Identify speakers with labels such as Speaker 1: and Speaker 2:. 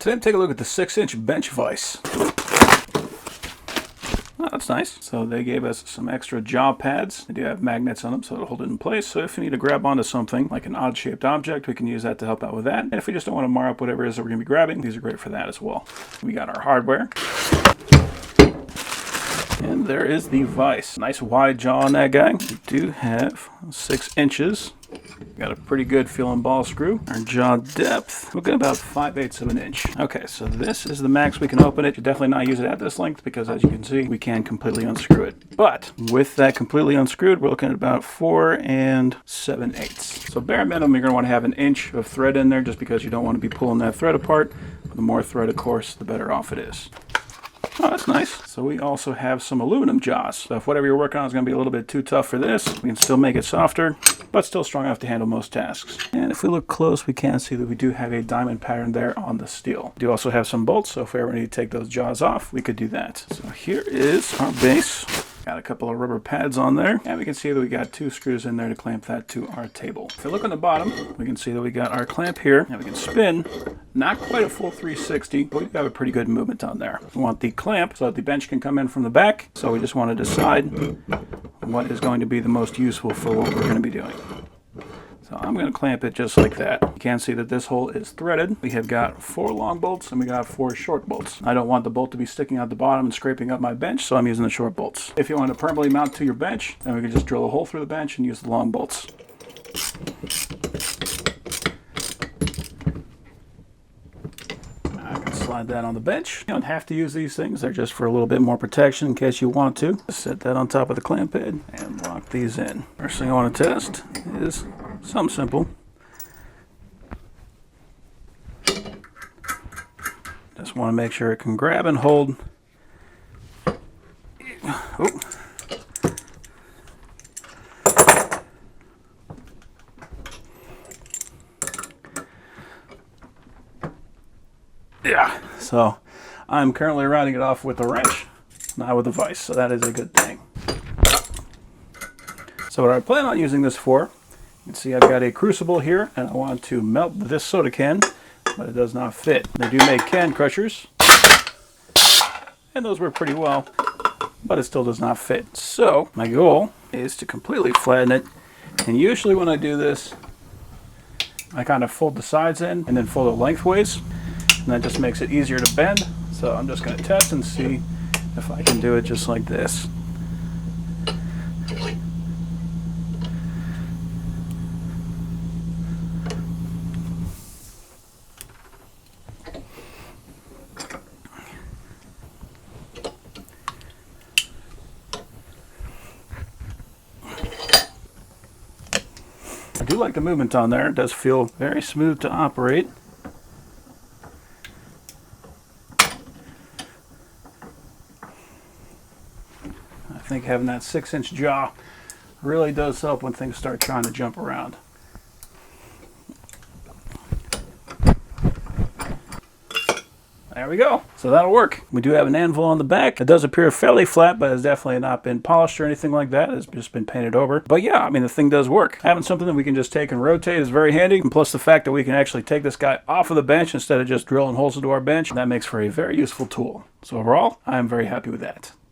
Speaker 1: Today I'm taking a look at the 6-inch bench vise. Oh, that's nice. So they gave us some extra jaw pads. They do have magnets on them, so it'll hold it in place. So if we need to grab onto something, like an odd-shaped object, we can use that to help out with that. And if we just don't want to mar up whatever it is that we're going to be grabbing, these are great for that as well. We got our hardware. And there is the vise. Nice wide jaw on that guy. We do have 6 inches. Got a pretty good feeling ball screw. Our jaw depth, we'll get about 5/8 of an inch. Okay, so this is the max we can open it. You definitely not use it at this length because, as you can see, we can completely unscrew it. But with that completely unscrewed, we're looking at about 4 7/8. So bare minimum, you're going to want to have an inch of thread in there just because you don't want to be pulling that thread apart. The more thread, of course, the better off it is. Oh, that's nice. So we also have some aluminum jaws. So if whatever you're working on is going to be a little bit too tough for this, we can still make it softer, but still strong enough to handle most tasks. And if we look close, we can see that we do have a diamond pattern there on the steel. We do also have some bolts, so if we ever need to take those jaws off, we could do that. So here is our base. Got a couple of rubber pads on there, and we can see that we got 2 screws in there to clamp that to our table. If you look on the bottom, we can see that we got our clamp here, and we can spin, not quite a full 360, but we have a pretty good movement on there. We want the clamp so that the bench can come in from the back, so we just want to decide what is going to be the most useful for what we're going to be doing. So I'm going to clamp it just like that. You can see that this hole is threaded. We have got 4 long bolts and we got 4 short bolts. I don't want the bolt to be sticking out the bottom and scraping up my bench, so I'm using the short bolts. If you want to permanently mount to your bench, then we can just drill a hole through the bench and use the long bolts. I can slide that on the bench. You don't have to use these things. They're just for a little bit more protection in case you want to. Just set that on top of the clamp head and lock these in. First thing I want to test is something simple. Just want to make sure it can grab and hold. Oh. Yeah, so I'm currently rounding it off with a wrench, not with a vise, so that is a good thing. So what I plan on using this for, you can see I've got a crucible here, and I want to melt this soda can, but it does not fit. They do make can crushers, and those work pretty well, but it still does not fit. So my goal is to completely flatten it, and usually when I do this, I kind of fold the sides in and then fold it lengthways, and that just makes it easier to bend. So I'm just going to test and see if I can do it just like this. I do like the movement on there. It does feel very smooth to operate. I think having that 6-inch jaw really does help when things start trying to jump around. There we go. So that'll work. We do have an anvil on the back. It does appear fairly flat, but it's definitely not been polished or anything like that. It's just been painted over. But yeah, I mean, the thing does work. Having something that we can just take and rotate is very handy. And plus the fact that we can actually take this guy off of the bench instead of just drilling holes into our bench, that makes for a very useful tool. So overall, I'm very happy with that.